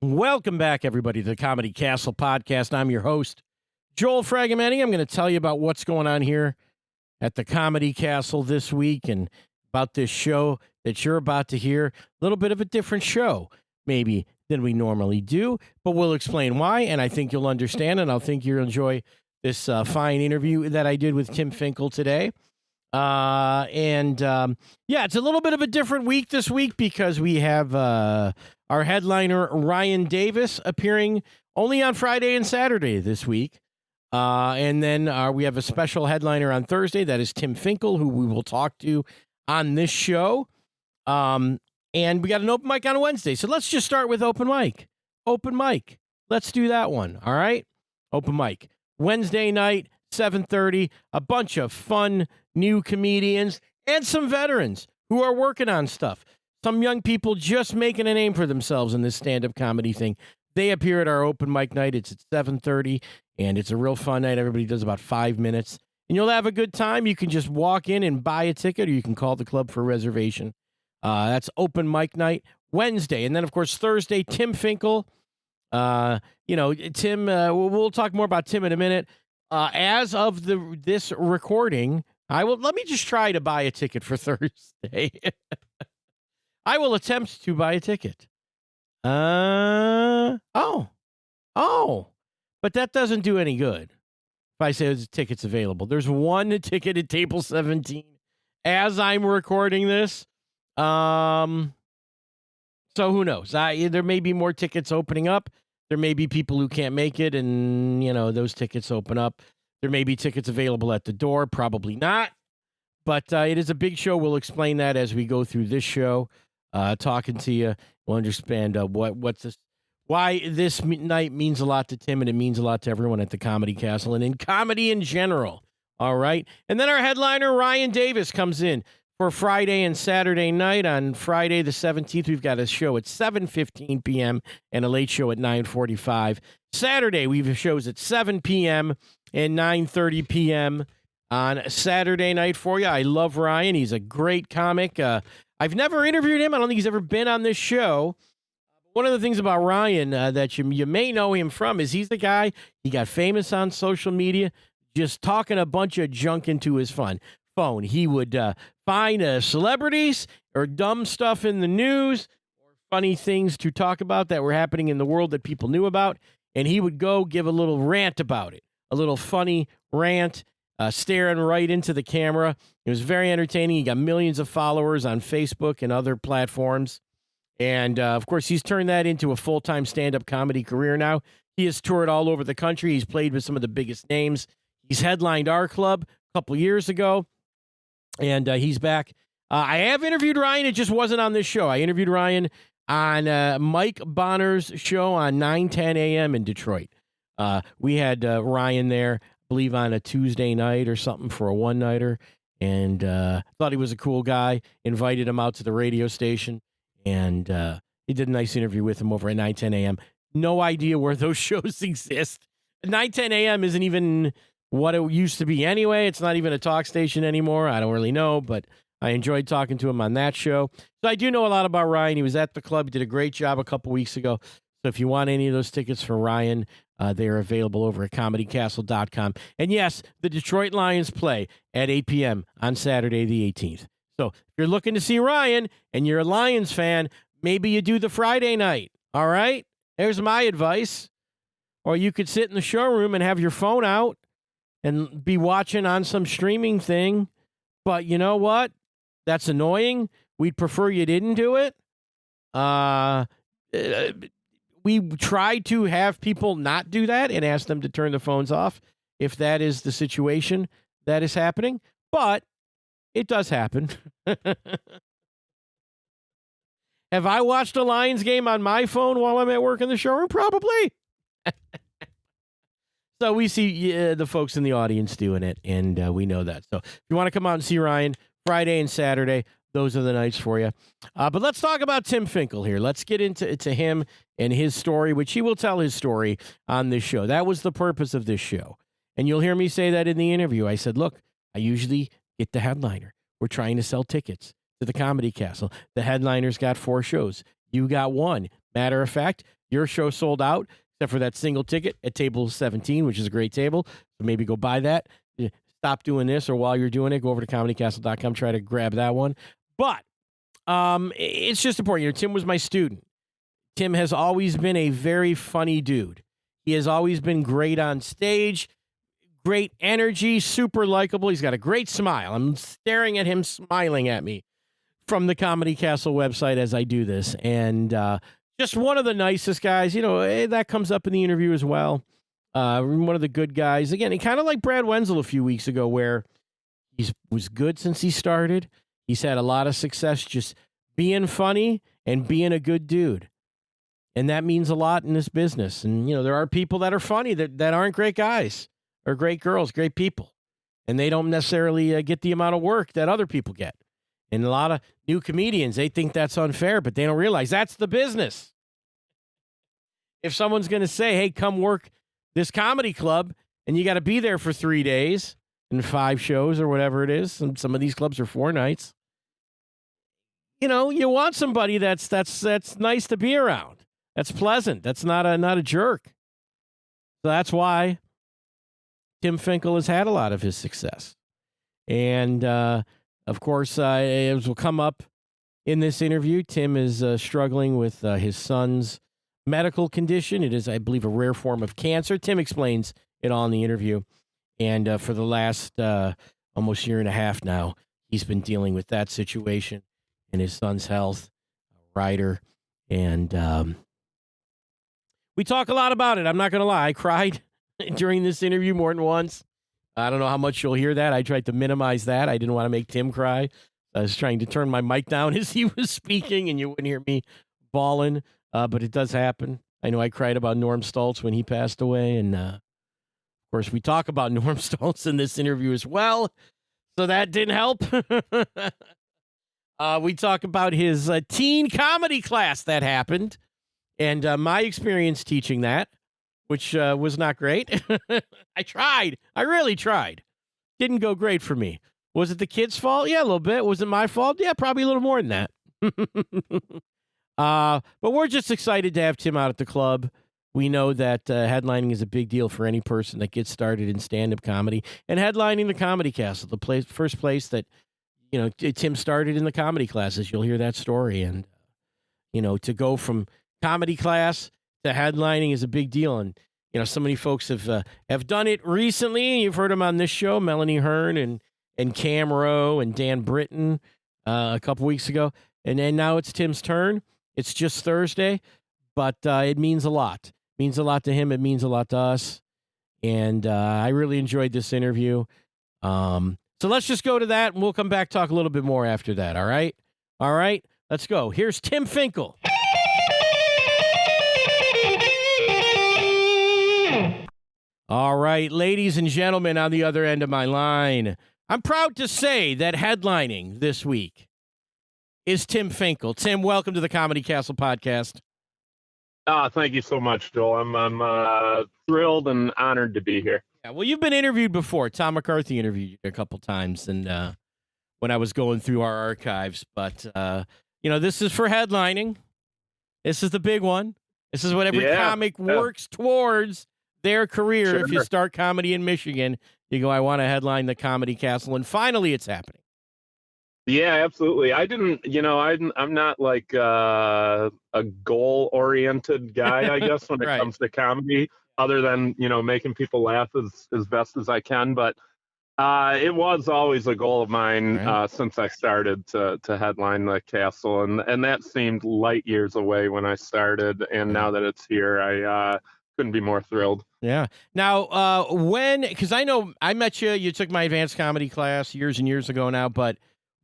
Welcome back, everybody, to the Comedy Castle podcast. I'm your host, Joel Fragomeni. I'm going to tell you about what's going on here at the Comedy Castle this week and about this show that you're about to hear. A little bit of a different show, maybe, than we normally do, but we'll explain why, and I think you'll understand, and I think you'll enjoy this fine interview that I did with Tim Finkel today. Yeah, it's a little bit of a different week this week because we have our headliner, Ryan Davis, appearing only on Friday and Saturday this week. And then we have a special headliner on Thursday. That is Tim Finkel, who we will talk to on this show. And we got an open mic on Wednesday. So let's just start with open mic. Open mic. Let's do that one. All right? Open mic. Wednesday night, 7:30. A bunch of fun new comedians and some veterans who are working on stuff. Some young people just making a name for themselves in this stand-up comedy thing. They appear at our open mic night. It's at 7:30, and it's a real fun night. Everybody does about 5 minutes, and you'll have a good time. You can just walk in and buy a ticket, or you can call the club for a reservation. That's open mic night Wednesday. And then, of course, Thursday, Tim Finkel. Tim, we'll talk more about Tim in a minute. As of this recording, let me just try to buy a ticket for Thursday. I will attempt to buy a ticket. But that doesn't do any good. If I say there's tickets available, there's one ticket at table 17 as I'm recording this. So who knows? There may be more tickets opening up. There may be people who can't make it, and those tickets open up. There may be tickets available at the door. Probably not. But it is a big show. We'll explain that as we go through this show. Talking to you, we'll understand why this night means a lot to Tim, and it means a lot to everyone at the Comedy Castle and in comedy in general. All right. And then our headliner, Ryan Davis, comes in for Friday and Saturday night. On Friday the 17th, we've got a show at 7:15 p.m. and a late show at 9:45. Saturday, we have shows at 7 p.m. and 9:30 p.m. on Saturday night for you. I love Ryan. He's a great comic. I've never interviewed him. I don't think he's ever been on this show. One of the things about Ryan that you may know him from is he's the guy, he got famous on social media, just talking a bunch of junk into his phone. He would find celebrities or dumb stuff in the news or funny things to talk about that were happening in the world that people knew about, and he would go give a little rant about it, a little funny rant, staring right into the camera. It was very entertaining. He got millions of followers on Facebook and other platforms. And, of course, he's turned that into a full-time stand-up comedy career now. He has toured all over the country. He's played with some of the biggest names. He's headlined our club a couple years ago, and he's back. I have interviewed Ryan. It just wasn't on this show. I interviewed Ryan on Mike Bonner's show on 9:10 a.m. in Detroit. We had Ryan there, I believe on a Tuesday night or something for a one-nighter, and thought he was a cool guy, invited him out to the radio station, and he did a nice interview with him over at 9:10 a.m. No idea where those shows exist. 9:10 a.m. isn't even what it used to be anyway. It's not even a talk station anymore. I don't really know, but I enjoyed talking to him on that show. So I do know a lot about Ryan. He was at the club. He did a great job a couple weeks ago. So if you want any of those tickets for Ryan, they are available over at comedycastle.com. And yes, the Detroit Lions play at 8 p.m. on Saturday the 18th. So if you're looking to see Ryan and you're a Lions fan, maybe you do the Friday night. All right? There's my advice. Or you could sit in the showroom and have your phone out and be watching on some streaming thing. But you know what? That's annoying. We'd prefer you didn't do it. We try to have people not do that and ask them to turn the phones off if that is the situation that is happening. But it does happen. Have I watched a Lions game on my phone while I'm at work in the showroom? Probably. So we see the folks in the audience doing it, and we know that. So if you want to come out and see Ryan, Friday and Saturday, those are the nights for you. But let's talk about Tim Finkel here. Let's get into him and his story, which he will tell his story on this show. That was the purpose of this show. And you'll hear me say that in the interview. I said, look, I usually get the headliner. We're trying to sell tickets to the Comedy Castle. The headliner's got 4 shows. You got 1. Matter of fact, your show sold out, except for that single ticket at table 17, which is a great table. So maybe go buy that. Stop doing this, or while you're doing it, go over to comedycastle.com, try to grab that one. But it's just important. You know, Tim was my student. Tim has always been a very funny dude. He has always been great on stage, great energy, super likable. He's got a great smile. I'm staring at him smiling at me from the Comedy Castle website as I do this. And just one of the nicest guys. You know, that comes up in the interview as well. One of the good guys. Again, he kind of like Brad Wenzel a few weeks ago, where he was good since he started. He's had a lot of success just being funny and being a good dude. And that means a lot in this business. And, you know, there are people that are funny that aren't great guys or great girls, great people. And they don't necessarily get the amount of work that other people get. And a lot of new comedians, they think that's unfair, but they don't realize that's the business. If someone's going to say, hey, come work this comedy club, and you got to be there for 3 days and 5 shows or whatever it is, and some of these clubs are 4 nights, you know, you want somebody that's nice to be around. That's pleasant. That's not a jerk. So that's why Tim Finkel has had a lot of his success. And, of course, as will come up in this interview, Tim is struggling with his son's medical condition. It is, I believe, a rare form of cancer. Tim explains it all in the interview. And for the last almost year and a half now, he's been dealing with that situation and his son's health, Ryder. And we talk a lot about it. I'm not going to lie. I cried during this interview more than once. I don't know how much you'll hear that. I tried to minimize that. I didn't want to make Tim cry. I was trying to turn my mic down as he was speaking, and you wouldn't hear me bawling. But it does happen. I know I cried about Norm Stoltz when he passed away. And, of course, we talk about Norm Stoltz in this interview as well. So that didn't help. We talk about his teen comedy class that happened. And my experience teaching that, which was not great. I tried. I really tried. Didn't go great for me. Was it the kids' fault? Yeah, a little bit. Was it my fault? Yeah, probably a little more than that. But we're just excited to have Tim out at the club. We know that headlining is a big deal for any person that gets started in stand-up comedy. And headlining the Comedy Castle, the first place that, you know, Tim started in the comedy classes. You'll hear that story. And, you know, to go from comedy class to headlining is a big deal. And, you know, so many folks have done it recently. You've heard them on this show, Melanie Hearn and Cam Rowe and Dan Britton a couple weeks ago. And then now it's Tim's turn. It's just Thursday, but it means a lot. It means a lot to him. It means a lot to us. And I really enjoyed this interview. So let's just go to that, and we'll come back, talk a little bit more after that, all right? All right, let's go. Here's Tim Finkel. All right, ladies and gentlemen on the other end of my line, I'm proud to say that headlining this week is Tim Finkel. Tim, welcome to the Comedy Castle podcast. Thank you so much, Joel. I'm thrilled and honored to be here. Yeah, well, you've been interviewed before. Tom McCarthy interviewed you a couple times, and when I was going through our archives. But you know, this is for headlining. This is the big one. This is what every comic works towards their career. Sure. If you start comedy in Michigan, you go, I want to headline the Comedy Castle, and finally it's happening. Yeah, absolutely. I'm not like a goal-oriented guy, I guess, when it right. comes to comedy, other than, you know, making people laugh as best as I can. But it was always a goal of mine since I started to headline the Castle, and that seemed light years away when I started. And now that it's here, I couldn't be more thrilled. Yeah. Now, because I know I met you, you took my advanced comedy class years and years ago now, but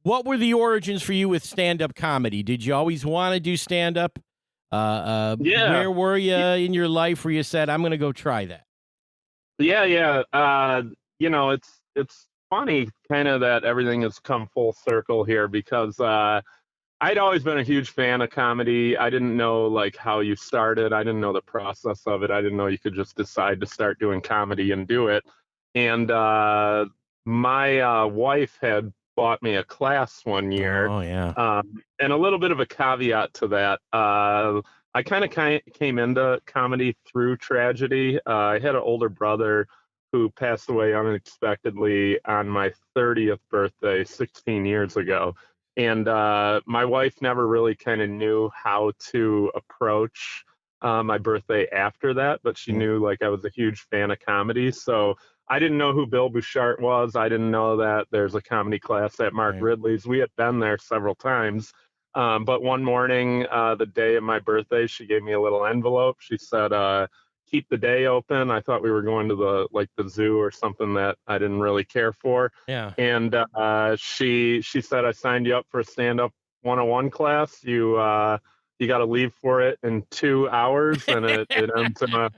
what were the origins for you with stand-up comedy? Did you always want to do stand-up? Yeah. Where were you in your life where you said, I'm going to go try that? Yeah. You know, it's funny kind of that everything has come full circle here, because I'd always been a huge fan of comedy. I didn't know like how you started. I didn't know the process of it. I didn't know you could just decide to start doing comedy and do it. And my wife had bought me a class one year. Oh, yeah. And a little bit of a caveat to that. I kind of came into comedy through tragedy. I had an older brother who passed away unexpectedly on my 30th birthday 16 years ago. And my wife never really kind of knew how to approach my birthday after that, but she Mm, knew like I was a huge fan of comedy. So I didn't know who Bill Bouchard was. I didn't know that there's a comedy class at Mark right. Ridley's. We had been there several times. But one morning, the day of my birthday, she gave me a little envelope. She said, "Keep the day open." I thought we were going to the zoo or something that I didn't really care for. Yeah. And she said, "I signed you up for a stand up 101 class. You got to leave for it in 2 hours, and it ends in a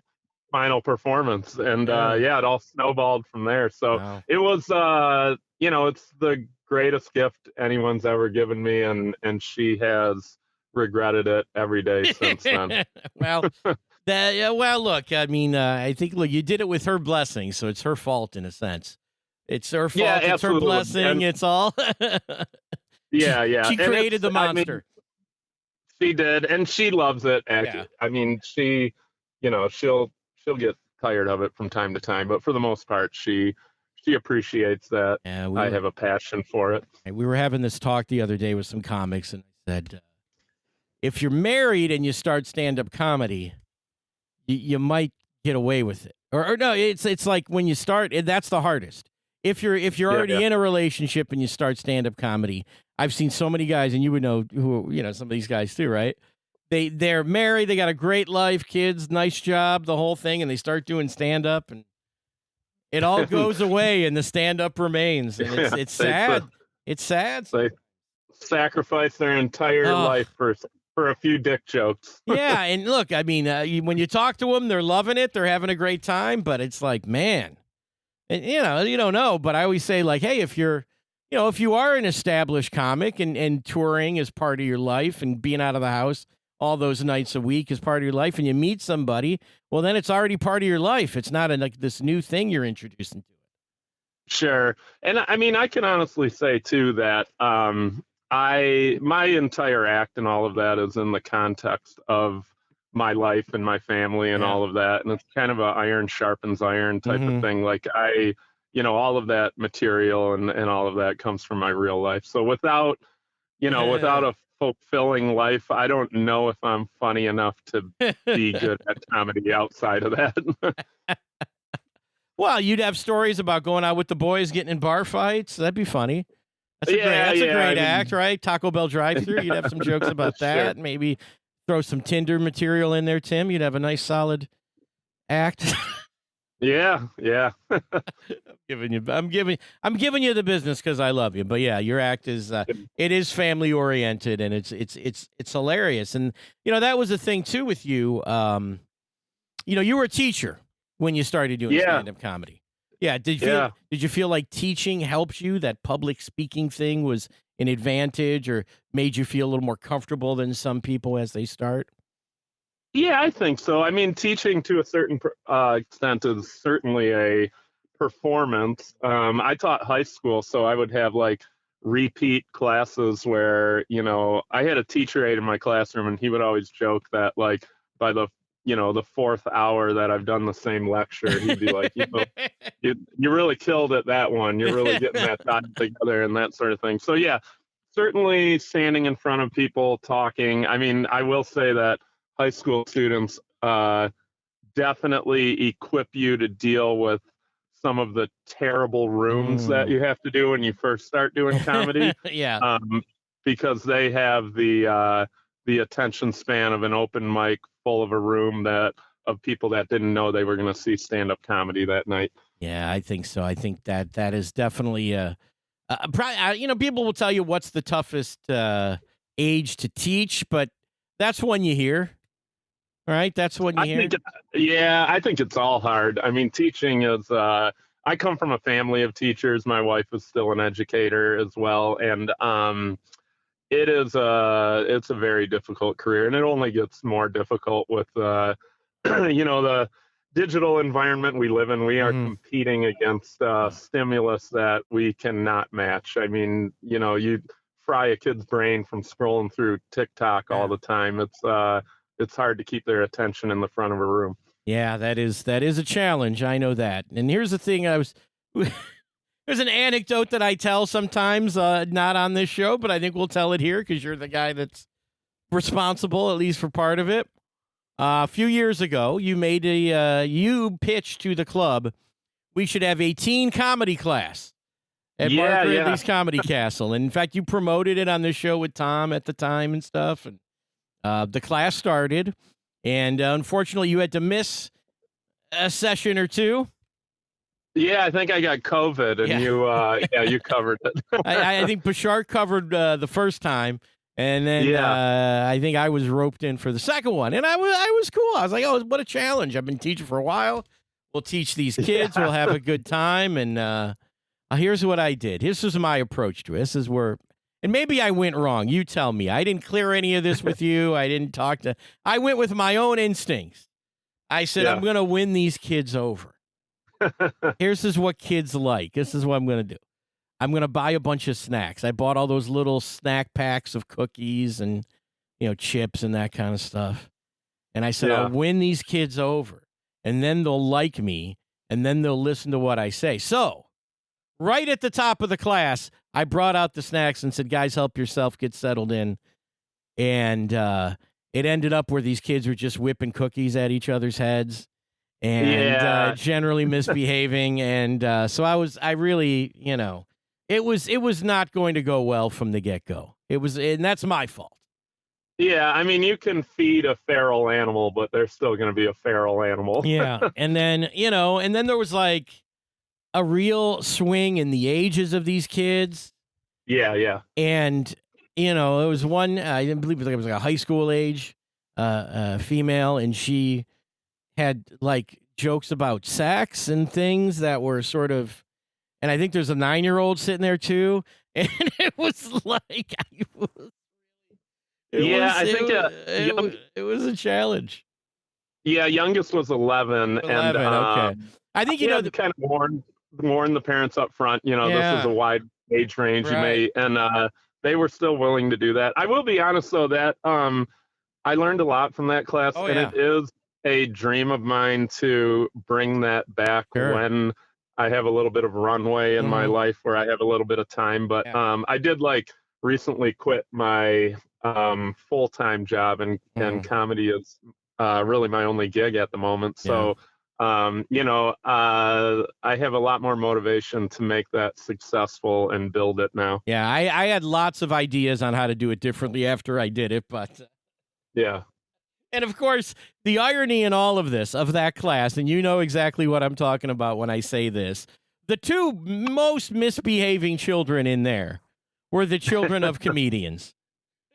final performance." And Yeah. yeah, it all snowballed from there. So Wow. it was it's the greatest gift anyone's ever given me, and she has regretted it every day since then. Well, that yeah, well, look, I mean, I think look, you did it with her blessing, so it's her fault in a sense. It's her Yeah, fault. It's her absolutely. blessing. And It's all. she yeah, yeah. she And created the I mean, monster. she did, and she loves it. Yeah. I mean, she'll get tired of it from time to time, but for the most part, she appreciates that Yeah. I have a passion for it. We were having this talk the other day with some comics, and I said, if you're married and you start stand up comedy, you might get away with it. Or no, it's like when you start, that's the hardest. If you're Yeah, yeah. already in a relationship and you start stand up comedy, I've seen so many guys, and you would know who some of these guys too, right? They're married, they got a great life, kids, nice job, the whole thing, and they start doing stand up, and it all goes away, and the stand up remains, and it's Yeah, it's sad. It's sad. they sacrifice their entire Oh, life for a few dick jokes. yeah, and look, I mean, when you talk to them, they're loving it, they're having a great time, but it's like, man, and you don't know, but I always say like, hey, if you are an established comic and touring is part of your life and being out of the house all those nights a week is part of your life, and you meet somebody, well, then it's already part of your life. It's not like this new thing you're introducing to Sure. And I mean, I can honestly say too that I my entire act and all of that is in the context of my life and my family it. and Yeah. all of that. And it's kind of a iron sharpens iron type of Mm-hmm. thing. Like all of that material and all of that comes from my real life. So without a fulfilling life, I don't know if I'm funny enough to be good at comedy outside of that. Well, you'd have stories about going out with the boys, getting in bar fights. That'd be funny. Yeah, That's a yeah. I great act, mean, right? Taco Bell drive-through. You'd have some jokes about sure. that. Maybe throw some Tinder material in there, Tim. You'd have a nice solid act. Yeah, yeah. I'm giving you the business because I love you. But yeah, your act is it is family oriented, and it's hilarious. And that was the thing too with you. You were a teacher when you started doing Yeah, stand up comedy. Yeah, yeah. did you feel like teaching helped you? That public speaking thing was an advantage, or made you feel a little more comfortable than some people as they start? Yeah, I think so. I mean, teaching to a certain extent is certainly a performance. I taught high school, so I would have like repeat classes where, I had a teacher aide in my classroom, and he would always joke that like by the fourth hour that I've done the same lecture, he'd be like, you really killed it that one. You're really getting that done together and that sort of thing. So yeah, certainly standing in front of people talking. I mean, I will say that high school students definitely equip you to deal with some of the terrible rooms that Mm. you have to do when you first start doing comedy, Yeah. um, because they have the attention span of an open mic full of a room that of people that didn't know they were going to see stand up comedy that night. Yeah, I think so. I think that is definitely probably, people will tell you what's the toughest age to teach, but that's one you hear. All right, that's one you I hear. think, yeah, I think it's all hard. I mean, teaching is. I come from a family of teachers. My wife is still an educator as well, and it's a very difficult career, and it only gets more difficult with the digital environment we live in. We are Hmm. competing against Yeah. stimulus that we cannot match. I mean, you fry a kid's brain from scrolling through TikTok all Yeah. the time. it's hard to keep their attention in the front of a room. Yeah, that is a challenge. I know that. And here's the thing: there's an anecdote that I tell sometimes, not on this show, but I think we'll tell it here because you're the guy that's responsible, at least for part of it. A few years ago, you made you pitched to the club we should have a teen comedy class at Mark Ridley's Comedy Castle. And in fact, you promoted it on the show with Tom at the time and stuff. And the class started, and unfortunately, you had to miss a session or two. Yeah, I think I got COVID, and you covered it. I think Bashar covered the first time, and then I think I was roped in for the second one, and I was cool. I was like, oh, what a challenge! I've been teaching for a while. We'll teach these kids. We'll have a good time, and here's what I did. This was my approach to it. This is where, and maybe I went wrong. You tell me. I didn't clear any of this with you. I didn't talk to. I went with my own instincts. I said, I'm going to win these kids over. Here's what kids like. This is what I'm going to do. I'm going to buy a bunch of snacks. I bought all those little snack packs of cookies and, chips and that kind of stuff. And I said, I'll win these kids over, and then they'll like me, and then they'll listen to what I say. So right at the top of the class, I brought out the snacks and said, guys, help yourself, get settled in. And it ended up where these kids were just whipping cookies at each other's heads and generally misbehaving. And so I really, it was not going to go well from the get-go. And that's my fault. Yeah, I mean, you can feed a feral animal, but they're still going to be a feral animal. Yeah, and then, and then there was like a real swing in the ages of these kids. Yeah. And, it was one, I didn't believe it was like a high school age female, and she had like jokes about sex and things that were sort of, and I think there's a 9-year-old sitting there too, and it was like, it was a challenge. Yeah, youngest was 11. 11, and okay. I think kind of warn the parents up front. This is a wide age range. Right. And they were still willing to do that. I will be honest though that I learned a lot from that class, it is a dream of mine to bring that back when I have a little bit of runway in my life where I have a little bit of time. But I did recently quit my full-time job, and comedy is really my only gig at the moment. So, I have a lot more motivation to make that successful and build it now. Yeah, I had lots of ideas on how to do it differently after I did it, but and of course, the irony in all of this, of that class, and you know exactly what I'm talking about when I say this, the two most misbehaving children in there were the children of comedians.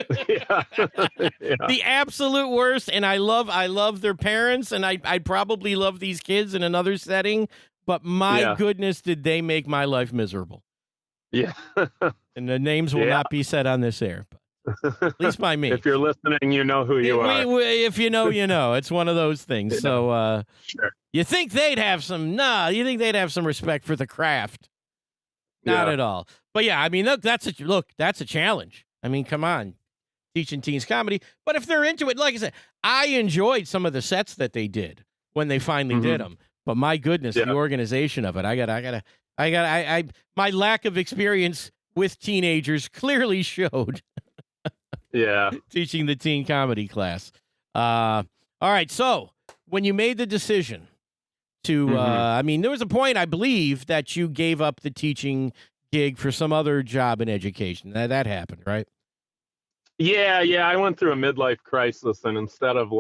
The absolute worst, and I love their parents, and I'd probably love these kids in another setting, but my goodness, did they make my life miserable. Yeah. And the names will not be said on this air, but at least by me. If you're listening, you know who you are. If you know, you know. It's one of those things. So sure. You think they'd have some respect for the craft. Not at all. But yeah, I mean, that's a challenge. I mean, come on. Teaching teens comedy. But if they're into it, like I said, I enjoyed some of the sets that they did when they finally did them. But my goodness, the organization of it, my lack of experience with teenagers clearly showed. Teaching the teen comedy class. All right. So when you made the decision to, I mean, there was a point, I believe, that you gave up the teaching gig for some other job in education. That happened, right? Yeah. I went through a midlife crisis, and instead of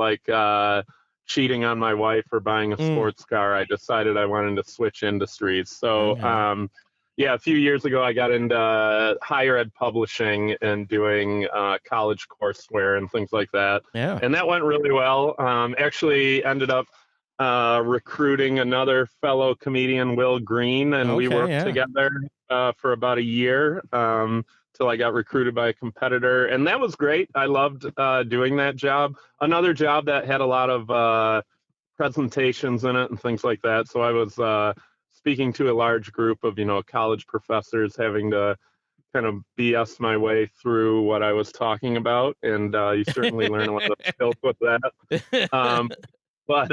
cheating on my wife or buying a sports car, I decided I wanted to switch industries. So, a few years ago, I got into higher ed publishing and doing college courseware and things like that. Yeah. And that went really well. Actually ended up recruiting another fellow comedian, Will Green, and we worked together for about a year till I got recruited by a competitor. And that was great. I loved doing that job. Another job that had a lot of presentations in it and things like that. So I was speaking to a large group of, college professors, having to kind of BS my way through what I was talking about, and you certainly learn a lot of skills with that. Um, but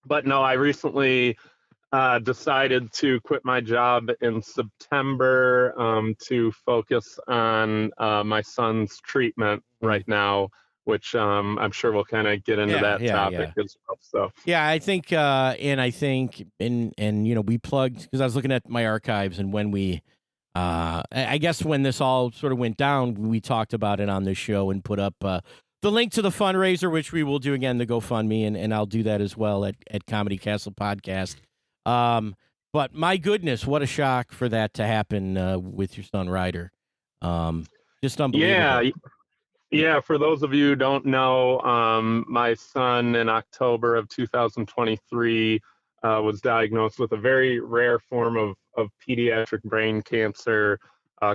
but no, I recently decided to quit my job in September to focus on my son's treatment right now, which I'm sure we'll kind of get into that topic as well. So yeah, I think, and we plugged, because I was looking at my archives, and when we, I guess when this all sort of went down, we talked about it on this show and put up the link to the fundraiser, which we will do again, the GoFundMe, and I'll do that as well at Comedy Castle Podcast. But my goodness, what a shock for that to happen with your son Ryder. Just unbelievable. Yeah. For those of you who don't know, my son in October of 2023 was diagnosed with a very rare form of pediatric brain cancer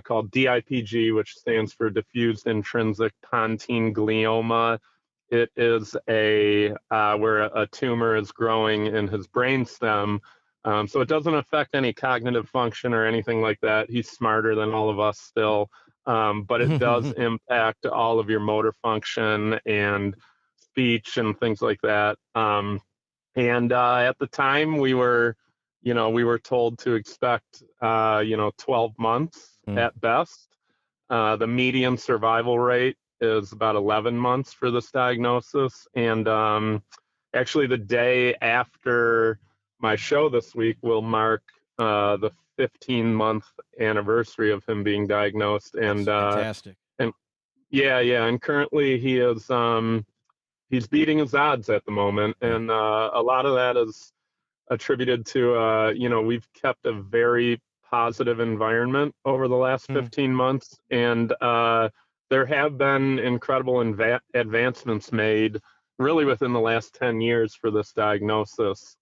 called DIPG, which stands for diffuse intrinsic pontine glioma. It is where a tumor is growing in his brainstem. So it doesn't affect any cognitive function or anything like that. He's smarter than all of us still, but it does impact all of your motor function and speech and things like that. And at the time, we were told to expect 12 months at best. The median survival rate is about 11 months for this diagnosis, and actually the day after my show this week will mark the 15-month anniversary of him being diagnosed. And fantastic. And currently he is he's beating his odds at the moment, and a lot of that is attributed to we've kept a very positive environment over the last 15 months, and there have been incredible advancements made really within the last 10 years for this diagnosis,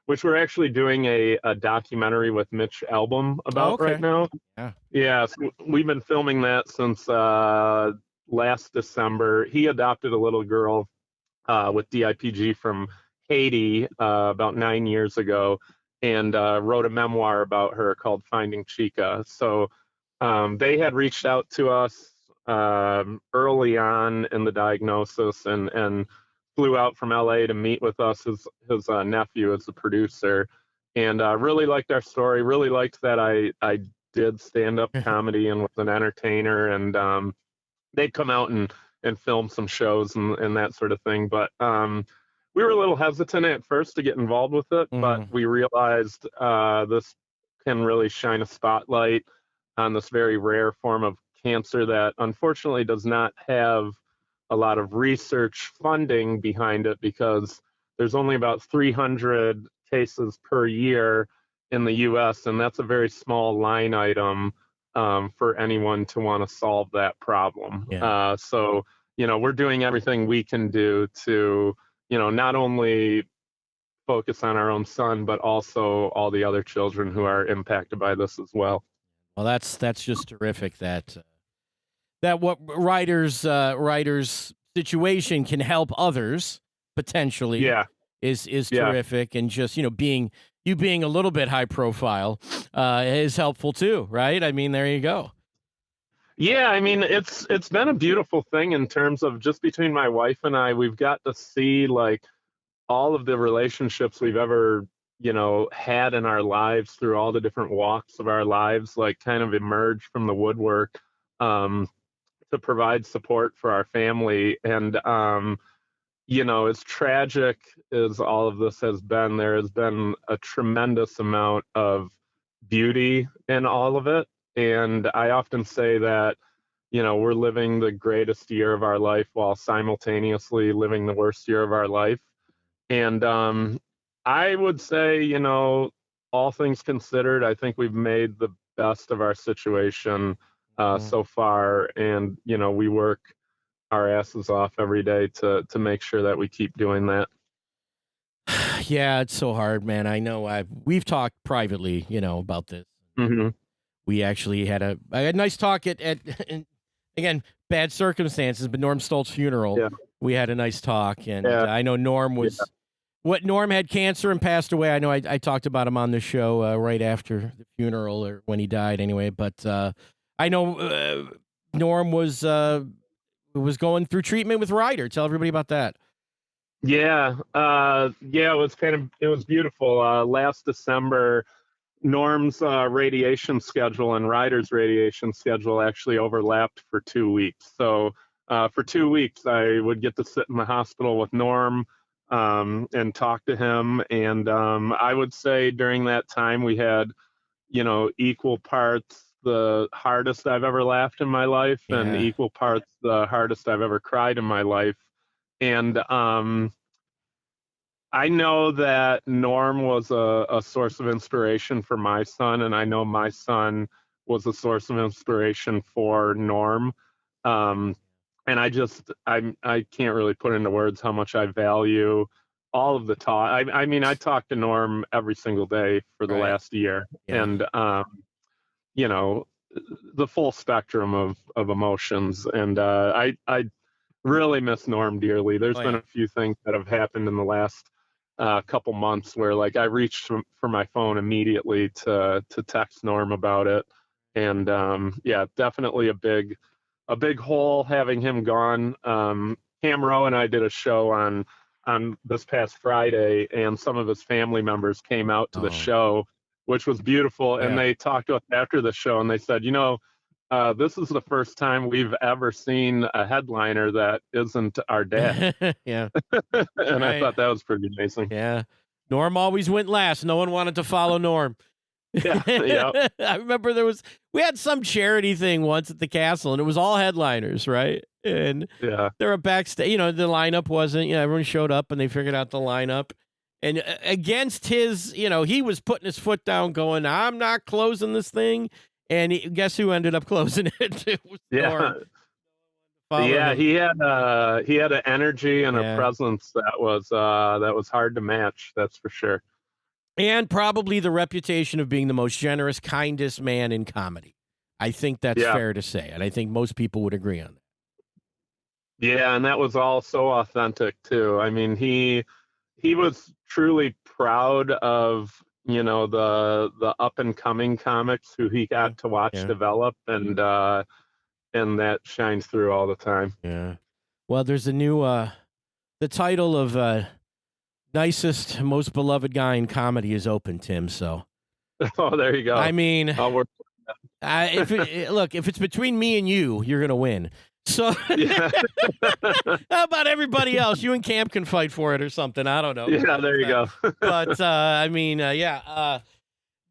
which we're actually doing a documentary with Mitch Albom about right now. So we've been filming that since last December. He adopted a little girl with DIPG from Haiti about 9 years ago, and wrote a memoir about her called Finding Chica. So they had reached out to us early on in the diagnosis, and flew out from LA to meet with us. His nephew is the producer, and really liked our story, really liked that I did stand-up comedy and was an entertainer, and they'd come out and film some shows and that sort of thing. But we were a little hesitant at first to get involved with it, but we realized this can really shine a spotlight on this very rare form of cancer that unfortunately does not have a lot of research funding behind it, because there's only about 300 cases per year in the US, and that's a very small line item for anyone to want to solve that problem. So we're doing everything we can do to not only focus on our own son, but also all the other children who are impacted by this as well. Well, that's just terrific that what Ryder's situation can help others potentially is terrific, and just being a little bit high profile is helpful too, right? I mean, there you go. Yeah, I mean, it's been a beautiful thing in terms of just between my wife and I, we've got to see like all of the relationships we've ever had in our lives through all the different walks of our lives, like kind of emerge from the woodwork to provide support for our family. And as tragic as all of this has been, there has been a tremendous amount of beauty in all of it. And I often say that we're living the greatest year of our life while simultaneously living the worst year of our life. And I would say, all things considered, I think we've made the best of our situation so far. And, we work our asses off every day to make sure that we keep doing that. Yeah, it's so hard, man. I know we've talked privately, about this. We actually had a nice talk at again, bad circumstances, but Norm Stoltz's funeral. We had a nice talk, and I know Norm was what Norm had cancer and passed away. I know I talked about him on the show right after the funeral or when he died anyway. But I know Norm was going through treatment with Ryder. Tell everybody about that. Yeah, it was beautiful. Last December, Norm's radiation schedule and Ryder's radiation schedule actually overlapped for 2 weeks. So for 2 weeks, I would get to sit in the hospital with Norm and talk to him. And I would say during that time, we had, equal parts the hardest I've ever laughed in my life and Yeah. equal parts the hardest I've ever cried in my life. And I know that Norm was a source of inspiration for my son, and I know my son was a source of inspiration for Norm. Um, and I can't really put into words how much I value all of the talk. I mean, I talk to Norm every single day for the Right. last year, Yeah. and you know, the full spectrum of emotions. And I really miss Norm dearly. There's Oh been yeah. a few things that have happened in the last couple months where like I reached for my phone immediately to text Norm about it, and yeah, definitely a big hole having him gone. Cam Rowe and I did a show on this past Friday, and some of his family members came out to the Oh show, which was beautiful. And yeah. they talked to us after the show, and they said, this is the first time we've ever seen a headliner that isn't our dad. Yeah. And I Right. thought that was pretty amazing. Yeah. Norm always went last. No one wanted to follow Norm. Yeah, yeah, I remember we had some charity thing once at the castle, and it was all headliners, right? And yeah, they were backstage. The lineup wasn't. Everyone showed up, and they figured out the lineup. And against his, he was putting his foot down, going, "I'm not closing this thing." And guess who ended up closing it? It was yeah. Norm. Follow Yeah, him. he had an energy and a Yeah. presence that was hard to match. That's for sure. And probably the reputation of being the most generous, kindest man in comedy. I think that's Yeah, fair to say, and I think most people would agree on that. yeah, and that was all so authentic too. I mean, he was truly proud of the up and coming comics who he Yeah, got to watch yeah, develop, and that shines through all the time. yeah. Well, there's a new the title of nicest, most beloved guy in comedy is open, Tim. So Oh, there you I go. mean, Oh, we're, look, if it's between me and you, you're gonna win. So yeah, how about everybody else? You and Cam can fight for it or something. I don't know. yeah, there you go. But I mean, yeah.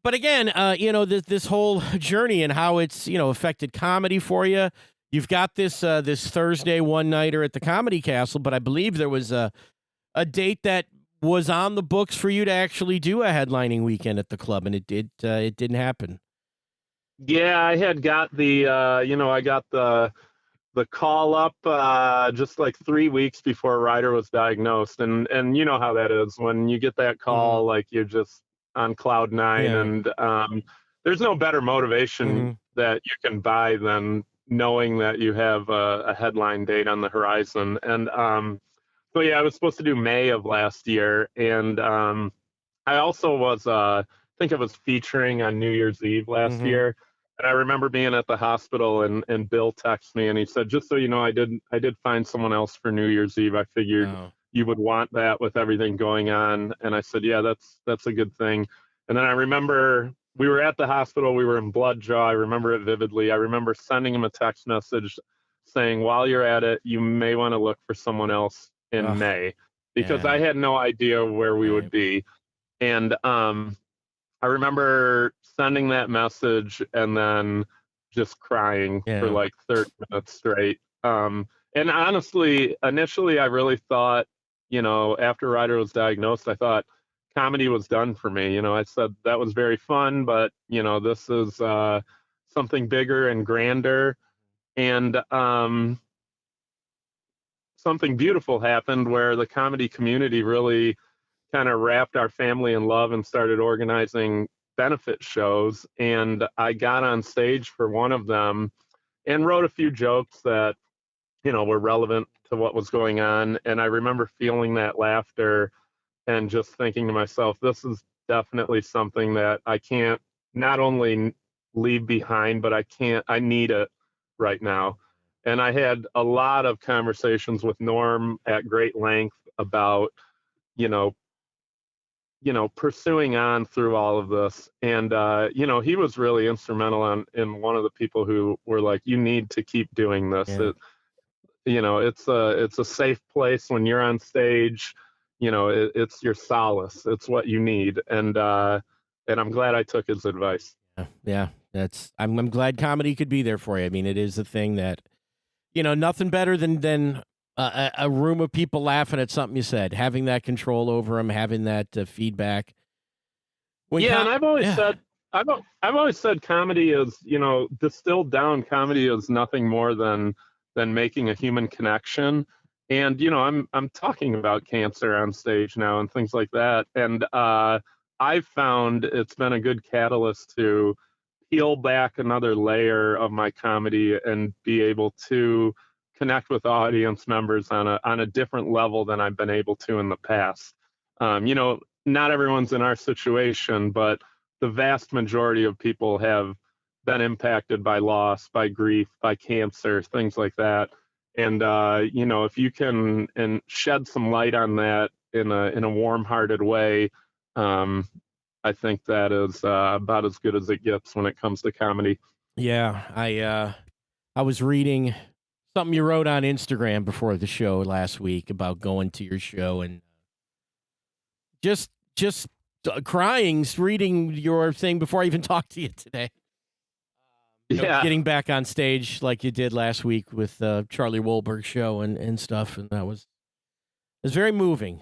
But again, this whole journey and how it's affected comedy for you. You've got this Thursday one nighter at the Comedy Castle, but I believe there was a date that was on the books for you to actually do a headlining weekend at the club, and it didn't happen. Yeah, I had got I got the call up just like 3 weeks before Ryder was diagnosed, and you know how that is when you get that Hmm. call, like you're just on cloud nine, Yeah. and there's no better motivation Hmm. that you can buy than knowing that you have a headline date on the horizon. And so yeah, I was supposed to do May of last year, and I also was, I think I was featuring on New Year's Eve last Hmm. year, and I remember being at the hospital, and Bill texted me, and he said, "Just so you know, I did find someone else for New Year's Eve. I figured Oh. you would want that with everything going on." And I said, "Yeah, that's a good thing." And then I remember we were at the hospital, we were in Bloodjaw. I remember it vividly. I remember sending him a text message saying, "While you're at it, you may want to look for someone else in Ugh. May," because I Yeah. had no idea where we would Right. be. And I remember sending that message and then just crying for Yeah. like 30 minutes straight. And honestly, initially, I really thought, after Ryder was diagnosed, I thought comedy was done for me. I said that was very fun, but, this is something bigger and grander. And something beautiful happened where the comedy community really kind of wrapped our family in love and started organizing benefit shows. And I got on stage for one of them and wrote a few jokes that, were relevant to what was going on. And I remember feeling that laughter and just thinking to myself, this is definitely something that I can't not only leave behind, but I need it right now. And I had a lot of conversations with Norm at great length about, you know, pursuing on through all of this. And, he was really instrumental in one of the people who were like, you need to keep doing this. Yeah. It's a safe place when you're on stage. It's your solace. It's what you need. And I'm glad I took his advice. Yeah. I'm glad comedy could be there for you. I mean, it is a thing that, nothing better than a room of people laughing at something you said, having that control over them, having that feedback. And I've always said comedy is, distilled down, comedy is nothing more than making a human connection. And I'm talking about cancer on stage now and things like that. And I've found it's been a good catalyst to peel back another layer of my comedy and be able to connect with audience members on a different level than I've been able to in the past. Not everyone's in our situation, but the vast majority of people have been impacted by loss, by grief, by cancer, things like that. And if you can and shed some light on that in a warm-hearted way, I think that is about as good as it gets when it comes to comedy. Yeah, I was reading something you wrote on Instagram before the show last week about going to your show and just crying reading your thing before I even talked to you today. Getting back on stage like you did last week with Charlie Wohlberg's show and stuff, and it was very moving.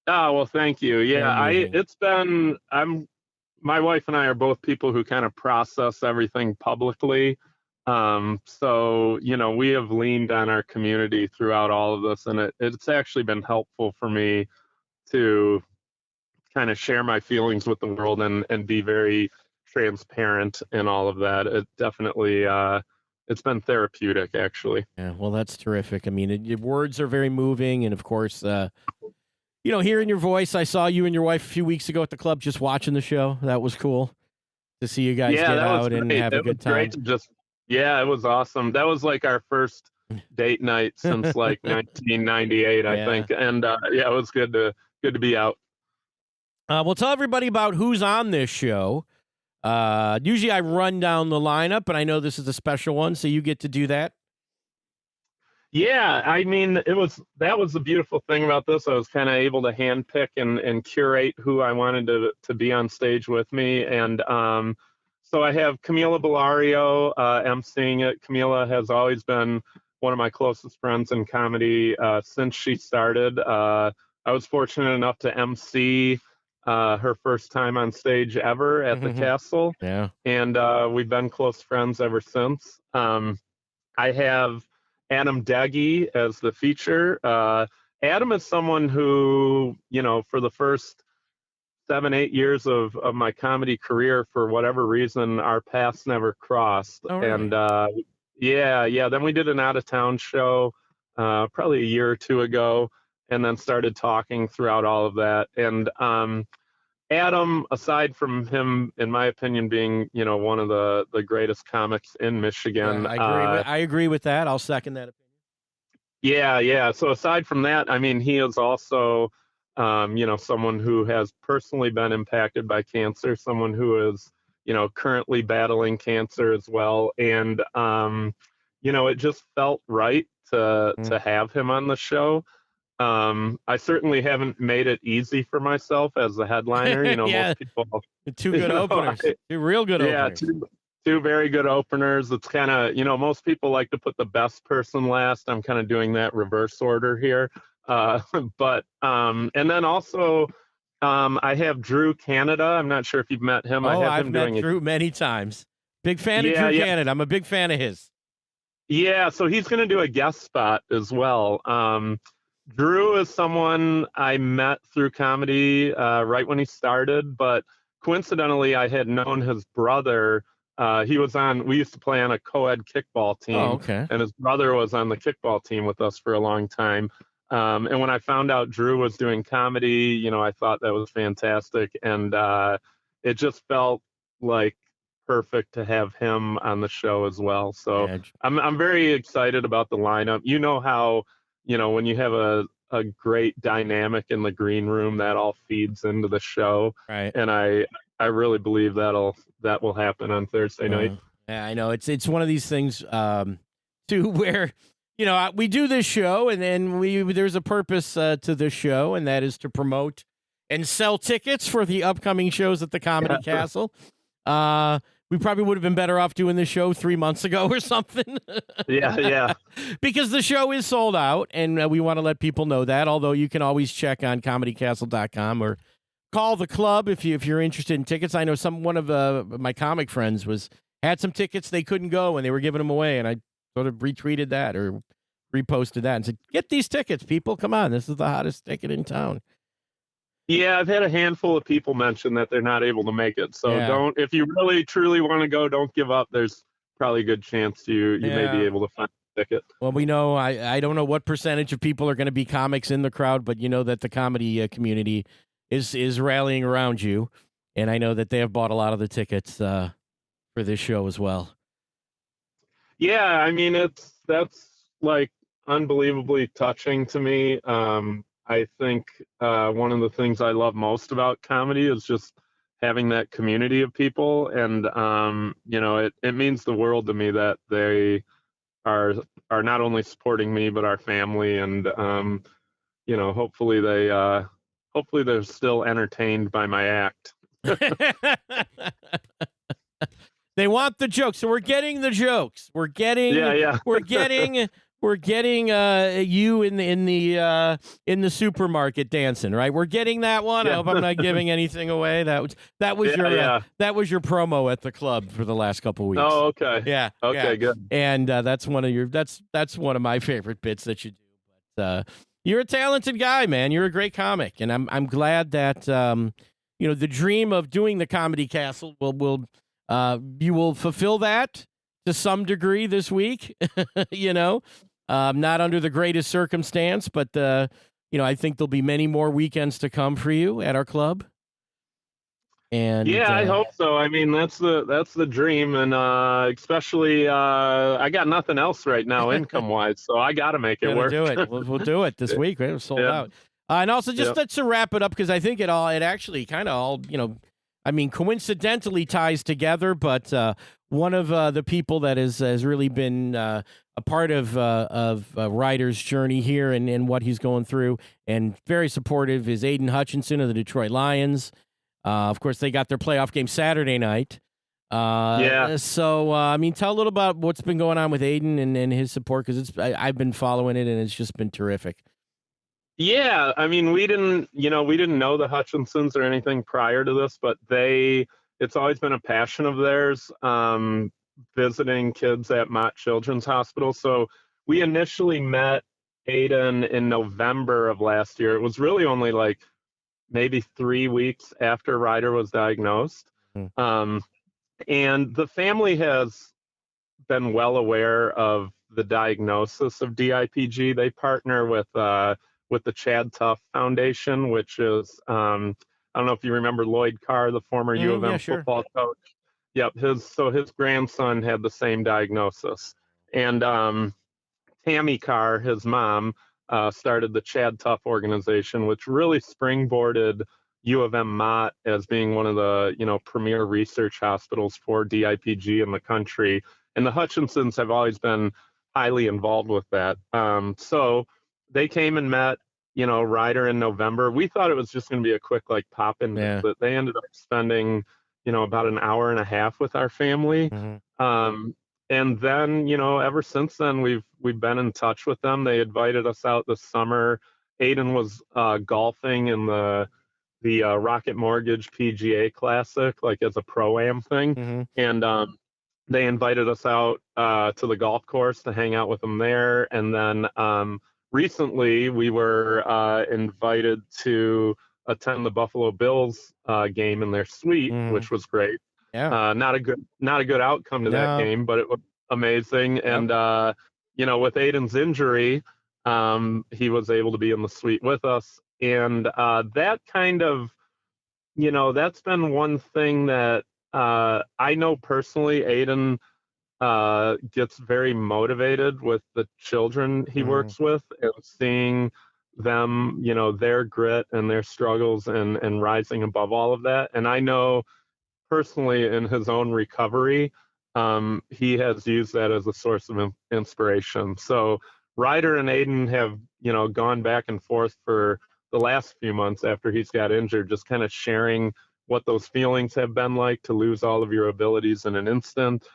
Oh, well, thank you. Yeah, my wife and I are both people who kind of process everything publicly. So, we have leaned on our community throughout all of this, and it's actually been helpful for me to kind of share my feelings with the world and be very transparent in all of that. It definitely, it's been therapeutic, actually. Yeah, well, that's terrific. I mean, your words are very moving, and of course, hearing your voice. I saw you and your wife a few weeks ago at the club just watching the show. That was cool to see you guys get out and have a good time. It was awesome. That was like our first date night since like 1998, I think. And it was good to be out. We'll tell everybody about who's on this show. Usually I run down the lineup, but I know this is a special one, so you get to do that. Yeah, I mean, that was the beautiful thing about this. I was kind of able to handpick and curate who I wanted to be on stage with me. And so I have Camila Bellario emceeing it. Camila has always been one of my closest friends in comedy since she started. I was fortunate enough to MC her first time on stage ever at the Castle. Yeah. And we've been close friends ever since. I have Adam Deggy as the feature. Adam is someone who, for the first 7-8 years of my comedy career, for whatever reason, our paths never crossed. Oh, really? And then we did an out-of-town show probably a year or two ago, and then started talking throughout all of that. And Adam, aside from him, in my opinion, being one of the greatest comics in Michigan, I agree with that. I'll second that opinion. Yeah. So aside from that, I mean, he is also, someone who has personally been impacted by cancer, someone who is, currently battling cancer as well, and it just felt right to have him on the show. I certainly haven't made it easy for myself as a headliner. Most people. Two good openers. Two real good openers. Two very good openers. It's kind of, most people like to put the best person last. I'm kind of doing that reverse order here. But and then also I have Drew Canada. I'm not sure if you've met him. I've met Drew many times. Big fan of Drew Canada. I'm a big fan of his. Yeah, so he's going to do a guest spot as well. Drew is someone I met through comedy right when he started, but coincidentally, I had known his brother. We used to play on a co-ed kickball team, oh, okay. And his brother was on the kickball team with us for a long time. And when I found out Drew was doing comedy, I thought that was fantastic, and it just felt like perfect to have him on the show as well. So Edge. I'm very excited about the lineup. You know how when you have a great dynamic in the green room, that all feeds into the show, Right. and I really believe that will happen on Thursday night. Yeah, I know. It's one of these things too where we do this show, and then there's a purpose to this show, and that is to promote and sell tickets for the upcoming shows at the Comedy Castle. We probably would have been better off doing this show 3 months ago or something. Yeah. Because the show is sold out, and we want to let people know that. Although you can always check on comedycastle.com or call the club if you're interested in tickets. I know one of my comic friends had some tickets they couldn't go, and they were giving them away, and I sort of retweeted that or reposted that and said, "Get these tickets, people! Come on, this is the hottest ticket in town." Yeah, I've had a handful of people mention that they're not able to make it. So if you really truly want to go, don't give up. There's probably a good chance you may be able to find a ticket. Well, we know I don't know what percentage of people are going to be comics in the crowd, but you know that the comedy community is rallying around you, and I know that they have bought a lot of the tickets for this show as well. Yeah, I mean that's like unbelievably touching to me. I think one of the things I love most about comedy is just having that community of people, and it means the world to me that they are not only supporting me but our family, and hopefully they're still entertained by my act. They want the jokes, so we're getting the jokes. We're getting we're getting you in the supermarket dancing, right? We're getting that one. Yeah. I hope I'm not giving anything away. That was your promo at the club for the last couple weeks. Oh, okay. Yeah. Okay, good. And that's one of my favorite bits that you do. But you're a talented guy, man. You're a great comic, and I'm glad that the dream of doing the Comedy Castle you will fulfill that to some degree this week. Not under the greatest circumstance, but I think there'll be many more weekends to come for you at our club. And yeah, I hope so. I mean, that's the dream, and especially I got nothing else right now, income wise, so I got to make it work. Do it. We'll do it this week. Right? We're sold out. And also, just to wrap it up, because I think it actually kind of all coincidentally ties together, but one of the people that has really been a part of Ryder's journey here and what he's going through, and very supportive, is Aiden Hutchinson of the Detroit Lions. Of course, they got their playoff game Saturday night. So, tell a little about what's been going on with Aiden and his support, because I've been following it, and it's just been terrific. Yeah, I mean, we didn't know the Hutchinsons or anything prior to this, but it's always been a passion of theirs, visiting kids at Mott Children's Hospital. So we initially met Aiden in November of last year. It was really only like maybe 3 weeks after Ryder was diagnosed. And the family has been well aware of the diagnosis of DIPG. They partner with the Chad Tuff Foundation, which is, I don't know if you remember Lloyd Carr, the former U of M football coach. Yep, his grandson had the same diagnosis. And Tammy Carr, his mom, started the Chad Tuff organization, which really springboarded U of M Mott as being one of the premier research hospitals for DIPG in the country. And the Hutchinsons have always been highly involved with that. So they came and met Ryder in November. We thought it was just going to be a quick pop-in visit. They ended up spending about an hour and a half with our family. And then ever since then we've been in touch with them. They invited us out this summer. Aiden was golfing in the Rocket Mortgage PGA Classic, as a pro-am thing. And they invited us out to the golf course to hang out with them there. And then recently we were invited to attend the Buffalo Bills game in their suite, which was great. Yeah. Not a good outcome to that game, but it was amazing. And with Aiden's injury, he was able to be in the suite with us. And that kind of, that's been one thing that I know personally. Aiden gets very motivated with the children he works with, and seeing them, their grit and their struggles, and rising above all of that. And I know personally in his own recovery, he has used that as a source of inspiration. So Ryder and Aiden have, gone back and forth for the last few months after he's got injured, just kind of sharing what those feelings have been like to lose all of your abilities in an instant.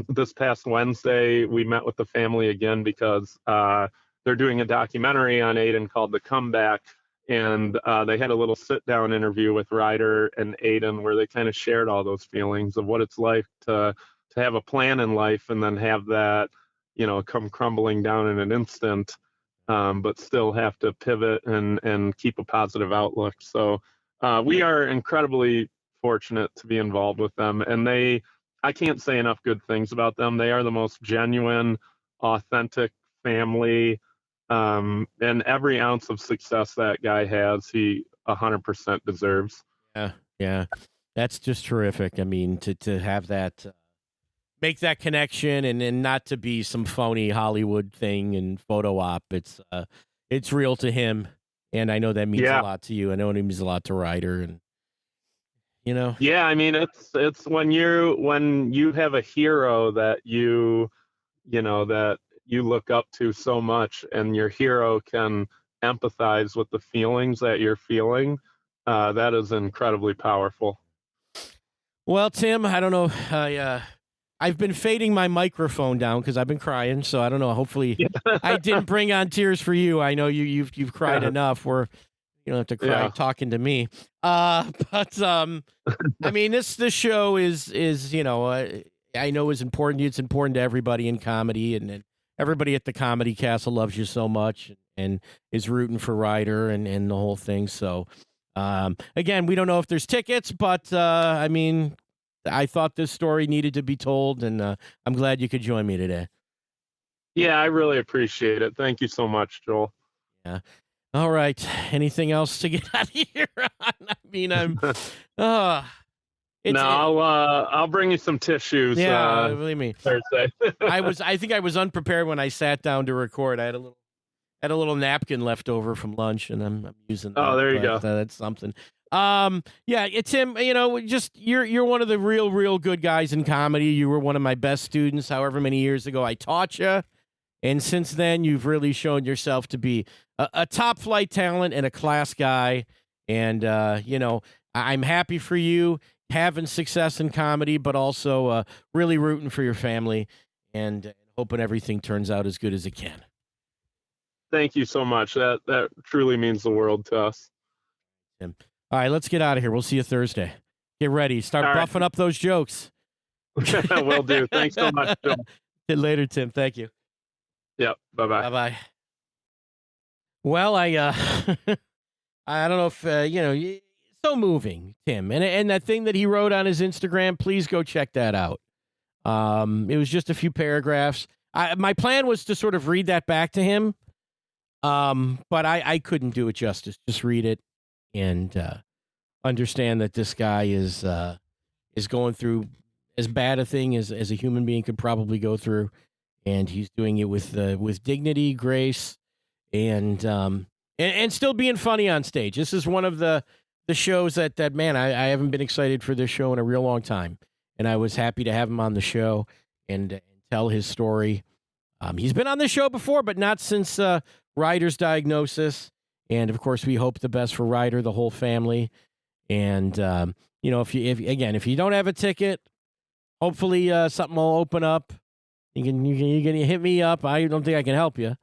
This past Wednesday, we met with the family again because they're doing a documentary on Aiden called The Comeback, and they had a little sit-down interview with Ryder and Aiden where they kind of shared all those feelings of what it's like to have a plan in life and then have that, come crumbling down in an instant, but still have to pivot and keep a positive outlook. So we are incredibly fortunate to be involved with them, and I can't say enough good things about them. They are the most genuine, authentic family. And every ounce of success that guy has, he 100% deserves. Yeah. That's just terrific. I mean, to have that, make that connection, and not to be some phony Hollywood thing and photo op. It's real to him, and I know that means a lot to you. I know it means a lot to Ryder, and Yeah, I mean, it's when you have a hero that that you look up to so much, and your hero can empathize with the feelings that you're feeling. That is incredibly powerful. Well, Tim, I don't know. I've been fading my microphone down because I've been crying. So I don't know. Hopefully, I didn't bring on tears for you. I know you've cried enough. Where you don't have to cry talking to me. But I mean, this show is I know is important to you. It's important to everybody in comedy, and everybody at the Comedy Castle loves you so much and is rooting for Ryder and the whole thing. So, again, we don't know if there's tickets, but I mean, I thought this story needed to be told, and I'm glad you could join me today. Yeah, I really appreciate it. Thank you so much, Joel. Yeah. All right. Anything else to get out of here on? I mean, I'm. I'll bring you some tissues. Yeah, believe me. Thursday. I think I was unprepared when I sat down to record. I had a little napkin left over from lunch, and I'm using that. Oh, there you go. That's something. Yeah, Tim, just you're one of the real good guys in comedy. You were one of my best students. However many years ago I taught you, and since then you've really shown yourself to be a top flight talent and a class guy. And I'm happy for you having success in comedy, but also really rooting for your family and hoping everything turns out as good as it can. Thank you so much. That truly means the world to us. Tim. All right, let's get out of here. We'll see you Thursday. Get ready. Start buffing up those jokes. Will do. Thanks so much, Joe. See you later, Tim. Thank you. Yep. Bye-bye. Bye-bye. Well, I I don't know if, so moving, Tim. And that thing that he wrote on his Instagram, please go check that out. It was just a few paragraphs. My plan was to sort of read that back to him, but I couldn't do it justice. Just read it and understand that this guy is going through as bad a thing as a human being could probably go through, and he's doing it with dignity, grace, and still being funny on stage. This is one of the shows that man, I haven't been excited for this show in a real long time, and I was happy to have him on the show and tell his story. He's been on the show before, but not since Ryder's diagnosis. And of course, we hope the best for Ryder, the whole family. And if you don't have a ticket, hopefully something will open up. You can hit me up. I don't think I can help you,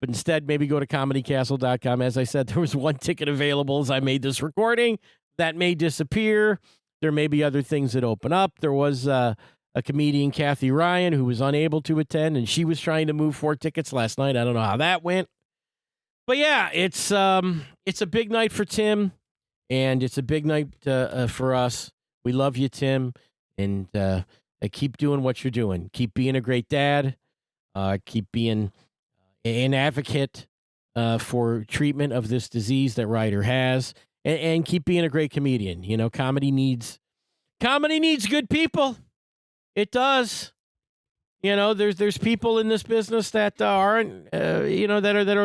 but instead maybe go to comedycastle.com. As I said, there was one ticket available as I made this recording. That may disappear. There may be other things that open up. There was a comedian, Kathy Ryan, who was unable to attend, and she was trying to move 4 tickets last night. I don't know how that went. But yeah, it's a big night for Tim, and it's a big night for us. We love you, Tim, and keep doing what you're doing. Keep being a great dad. Keep being an advocate for treatment of this disease that Ryder has, and keep being a great comedian. You know, comedy needs good people. It does. You know, there's people in this business that aren't, that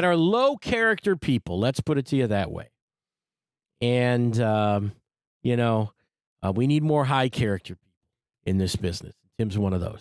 are low character people. Let's put it to you that way. And we need more high character people in this business. Tim's one of those.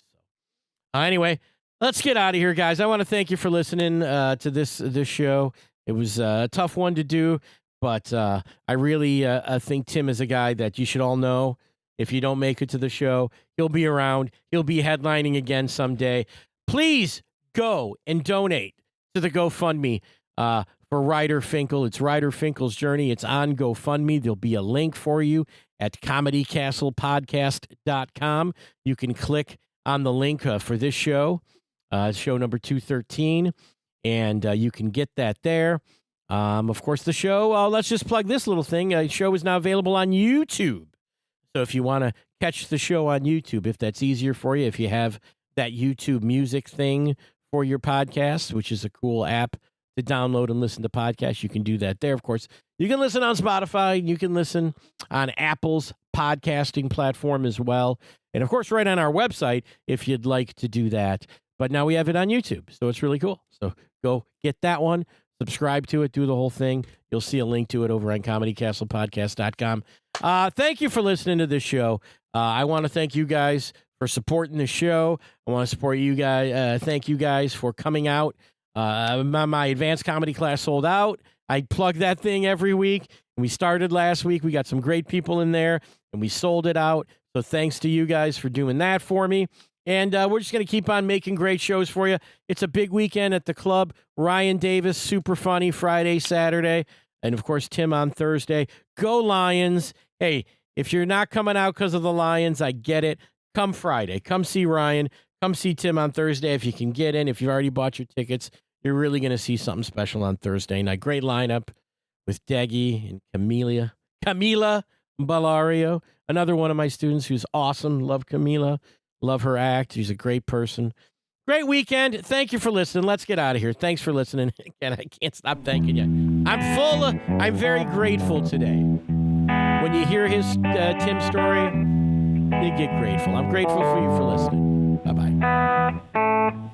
Anyway, let's get out of here, guys. I want to thank you for listening to this show. It was a tough one to do, but I really think Tim is a guy that you should all know. If you don't make it to the show, he'll be around. He'll be headlining again someday. Please go and donate to the GoFundMe for Ryder Finkel. It's Ryder Finkel's journey. It's on GoFundMe. There'll be a link for you at comedycastlepodcast.com. You can click on the link for this show, show number 213, and you can get that there. Of course, the show, let's just plug this little thing. The show is now available on YouTube. So if you want to catch the show on YouTube, if that's easier for you, if you have that YouTube music thing for your podcast, which is a cool app to download and listen to podcasts, you can do that there. Of course, you can listen on Spotify. You can listen on Apple's podcasting platform as well. And of course, right on our website, if you'd like to do that. But now we have it on YouTube, so it's really cool. So go get that one, subscribe to it, do the whole thing. You'll see a link to it over on comedycastlepodcast.com. Thank you for listening to this show. I want to thank you guys for supporting the show. I want to support you guys. Thank you guys for coming out. My advanced comedy class sold out. I plug that thing every week. We started last week. We got some great people in there, and we sold it out. So thanks to you guys for doing that for me. And we're just going to keep on making great shows for you. It's a big weekend at the club. Ryan Davis, super funny, Friday, Saturday. And, of course, Tim on Thursday. Go Lions. Hey, if you're not coming out because of the Lions, I get it. Come Friday. Come see Ryan. Come see Tim on Thursday if you can get in. If you've already bought your tickets, you're really going to see something special on Thursday night. Great lineup with Deggy and Camila Ballario, another one of my students who's awesome. Love Camila. Love her act. She's a great person. Great weekend. Thank you for listening. Let's get out of here. Thanks for listening. Again, I can't stop thanking you. I'm very grateful today. When you hear his Tim story, you get grateful. I'm grateful for you for listening. Bye-bye.